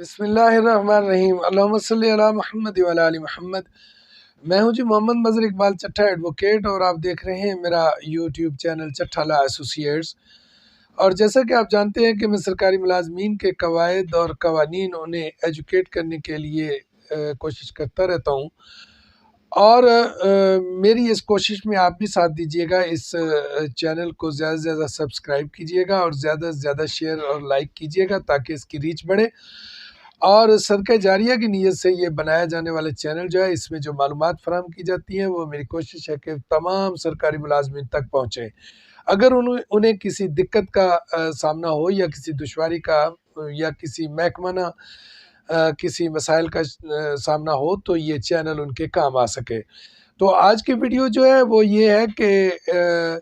बिस्मिल्लाहिर्रहमानिर्रहीम। अल्लाहुम्मा सल्ली अला मुहम्मद व अला आलि मुहम्मद। मैं हूं जी मोहम्मद मज़हर इकबाल चट्ठा एडवोकेट और आप देख रहे हैं मेरा YouTube channel Chattha law associates. और जैसा कि आप जानते हैं कि मैं सरकारी मुलाजमीन के कवायद और कवानीन उन्हें एजुकेट करने के लिए कोशिश करता रहता हूं। और मेरी इस कोशिश में आप भी साथ दीजिएगा। इस चैनल को ज़्यादा से ज़्यादा सब्सक्राइब कीजिएगा और ज़्यादा से ज़्यादा शेयर और लाइक कीजिएगा ताकि इसकी रीच बढ़े। और सदका जारिया की नीयत से ये बनाया जाने वाला चैनल जो है, इसमें जो मालूमात फराहम की जाती हैं वो मेरी कोशिश है कि तमाम सरकारी मुलाजमीन तक पहुँचे। अगर उन्हें किसी दिक्कत का सामना हो या किसी दुश्वारी का या किसी महकमाना किसी मसाइल का सामना हो तो ये चैनल उनके काम आ सके। तो आज की वीडियो जो है वो ये है कि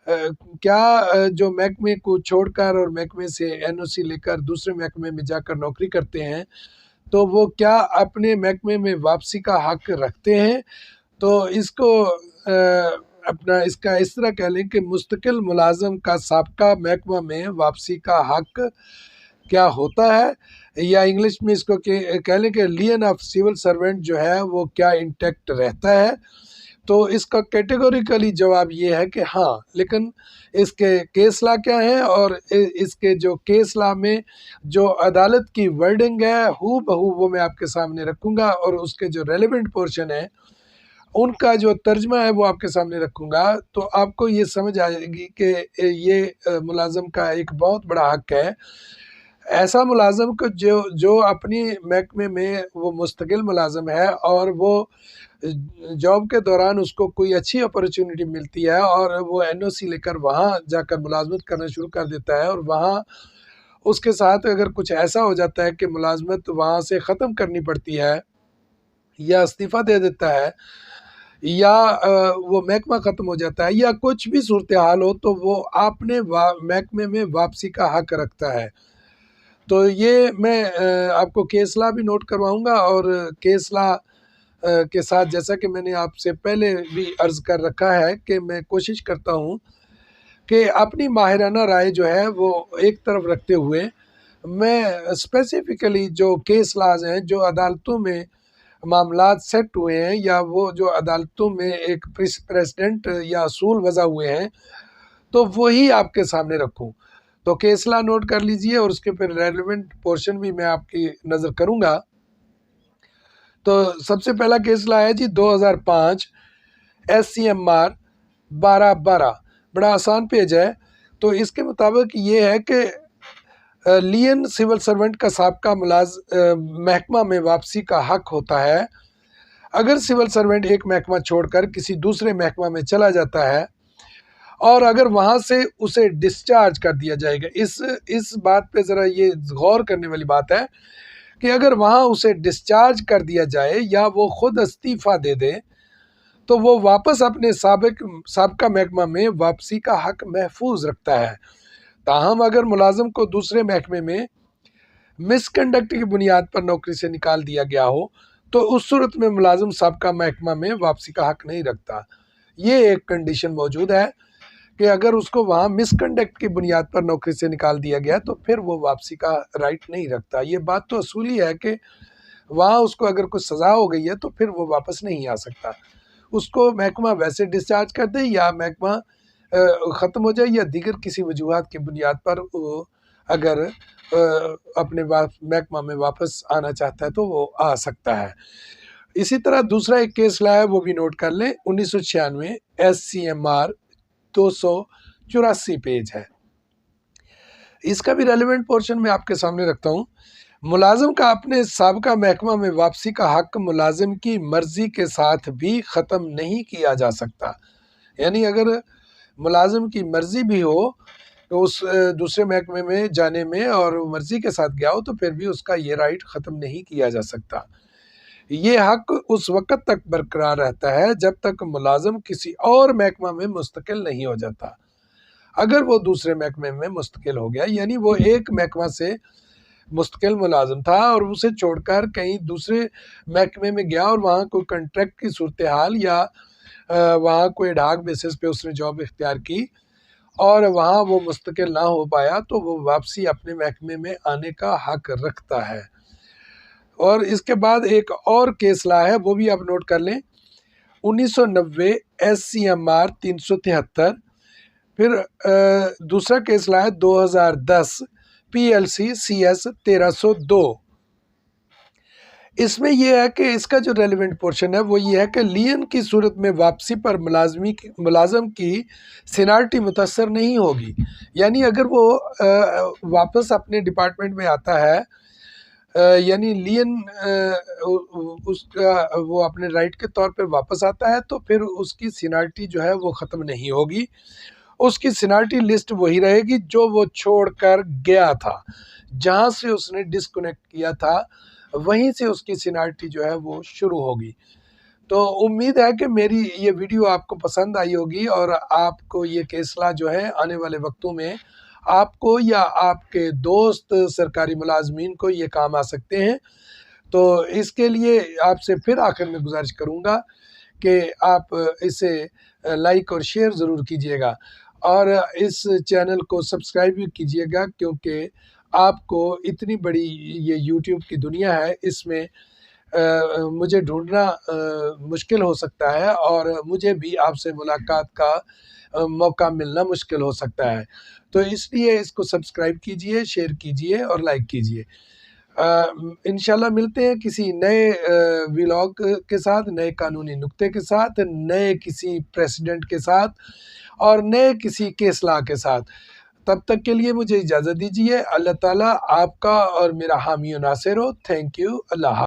क्या जो महकमे को छोड़कर और महकमे से एनओसी लेकर दूसरे महकमे में जाकर नौकरी करते हैं तो वो क्या अपने महकमे में वापसी का हक रखते हैं? तो इसको अपना इसका इस तरह कह लें कि मुस्तकिल मुलाज़म का साबका महकमा में वापसी का हक क्या होता है, या इंग्लिश में इसको कह लें कि लियन ऑफ सिविल सर्वेंट जो है वो क्या इंटैक्ट रहता है। तो इसका कैटेगोरिकली जवाब ये है कि हाँ, लेकिन इसके केस लॉ क्या है और इसके जो केस लॉ में जो अदालत की वर्डिंग है हू बहू वो मैं आपके सामने रखूँगा और उसके जो रेलेवेंट पोर्शन है उनका जो तर्जमा है वो आपके सामने रखूँगा। तो आपको ये समझ आएगी कि ये मुलाज़म का एक बहुत बड़ा हक है। ऐसा मुलाज़म को जो अपनी महकमे में वो मुस्तकिल मुलाज़म है और वो जॉब के दौरान उसको कोई अच्छी अपॉर्चुनिटी मिलती है और वो एनओसी लेकर वहाँ जाकर मुलाजमत करना शुरू कर देता है और वहाँ उसके साथ अगर कुछ ऐसा हो जाता है कि मुलाजमत वहाँ से ख़त्म करनी पड़ती है या इस्तीफ़ा दे देता है या वो महकमा ख़त्म हो जाता है या कुछ भी सूरत हाल हो तो वो अपने महकमे में वापसी का हक रखता है। तो ये मैं आपको केस लॉ भी नोट करवाऊँगा और केस लॉ के साथ जैसा कि मैंने आपसे पहले भी अर्ज़ कर रखा है कि मैं कोशिश करता हूँ कि अपनी माहिराना राय जो है वो एक तरफ रखते हुए मैं स्पेसिफ़िकली जो केस लॉज़ हैं, जो अदालतों में मामलात सेट हुए हैं या वो जो अदालतों में एक प्रेसिडेंट या असूल वज़ा हुए हैं, तो वही आपके सामने रखूँ। तो केस लॉ नोट कर लीजिए और उसके फिर रेलेवेंट पोर्शन भी मैं आपकी नज़र करूँगा। तो सबसे पहला केस लॉ है जी 2005 SCMR 1212, बड़ा आसान पेज है। तो इसके मुताबिक ये है कि लियन सिविल सर्वेंट का साबका महकमा में वापसी का हक होता है अगर सिविल सर्वेंट एक महकमा छोड़कर किसी दूसरे महकमा में चला जाता है और अगर वहाँ से उसे डिस्चार्ज कर दिया जाएगा। इस बात पे ज़रा ये गौर करने वाली बात है कि अगर वहाँ उसे डिस्चार्ज कर दिया जाए या वो खुद इस्तीफ़ा दे दे तो वो वापस अपने साबका महकमा में वापसी का हक महफूज रखता है। ताहम अगर मुलाजिम को दूसरे महकमे में मिसकंडक्ट की बुनियाद पर नौकरी से निकाल दिया गया हो तो उस सूरत में मुलाजिम साबका महकमा में वापसी का हक नहीं रखता। ये एक कंडीशन मौजूद है कि अगर उसको वहाँ मिसकंडक्ट की बुनियाद पर नौकरी से निकाल दिया गया तो फिर वो वापसी का राइट नहीं रखता। ये बात तो असूली है कि वहाँ उसको अगर कुछ सज़ा हो गई है तो फिर वो वापस नहीं आ सकता। उसको महकमा वैसे डिस्चार्ज कर दे या महकमा ख़त्म हो जाए या दीगर किसी वजूहात की बुनियाद पर वो अगर अपने महकमा में वापस आना चाहता है तो वो आ सकता है। इसी तरह दूसरा एक केस लाया वो भी नोट कर लें। 1996 SCMR 284 पेज है। इसका भी रेलेवेंट पोर्शन मैं आपके सामने रखता हूँ। मुलाजिम का अपने साबका महकमा में वापसी का हक मुलाजिम की मर्जी के साथ भी ख़त्म नहीं किया जा सकता। यानी अगर मुलाजिम की मर्जी भी हो तो उस दूसरे महकमे में जाने में और मर्जी के साथ गया हो तो फिर भी उसका ये राइट ख़त्म नहीं किया जा सकता। ये हक उस वक़्त तक बरकरार रहता है जब तक मुलाजिम किसी और महकमा में मुस्तकिल नहीं हो जाता। अगर वो दूसरे महकमे में मुस्तकिल हो गया यानी वो एक महकमा से मुस्तकिल मुलाजिम था और उसे छोड़कर कहीं दूसरे महकमे में गया और वहाँ कोई कंट्रैक्ट की सूरत हाल या वहाँ कोई एडहॉक बेसिस पे उसने जॉब इख्तियार की और वहाँ वो मुस्तकिल ना हो पाया तो वो वापसी अपने महकमे में आने का हक रखता है। और इसके बाद एक और केस ला है, वो भी आप नोट कर लें, 1990 SCMR 373। फिर दूसरा केस ला है 2010 PLC CS 1302। इसमें यह है कि इसका जो रेलिवेंट पोर्शन है वो ये है कि लियन की सूरत में वापसी पर मुलाजम की सीनियरिटी मुतासर नहीं होगी। यानी अगर वो वापस अपने डिपार्टमेंट में आता है, यानी लियन उसका वो अपने राइट के तौर पर वापस आता है, तो फिर उसकी सीनियरिटी जो है वो ख़त्म नहीं होगी। उसकी सीनियरिटी लिस्ट वही रहेगी जो वो छोड़कर गया था, जहाँ से उसने डिस्कनेक्ट किया था वहीं से उसकी सीनियरिटी जो है वो शुरू होगी। तो उम्मीद है कि मेरी ये वीडियो आपको पसंद आई होगी और आपको ये केसला जो है आने वाले वक्तों में आपको या आपके दोस्त सरकारी मुलाजमीन को ये काम आ सकते हैं। तो इसके लिए आपसे फिर आखिर में गुजारिश करूँगा कि आप इसे लाइक और शेयर ज़रूर कीजिएगा और इस चैनल को सब्सक्राइब भी कीजिएगा, क्योंकि आपको इतनी बड़ी ये यूट्यूब की दुनिया है, इसमें मुझे ढूंढना मुश्किल हो सकता है और मुझे भी आपसे मुलाकात का मौका मिलना मुश्किल हो सकता है। तो इसलिए इसको सब्सक्राइब कीजिए, शेयर कीजिए और लाइक कीजिए। इंशाल्लाह मिलते हैं किसी नए व्लॉग के साथ, नए कानूनी नुक्ते के साथ, नए किसी प्रेसिडेंट के साथ और नए किसी केस लॉ के साथ। तब तक के लिए मुझे इजाज़त दीजिए। अल्लाह ताला आपका और मेरा हामी और नासिर हो। Thank you. अल्लाह।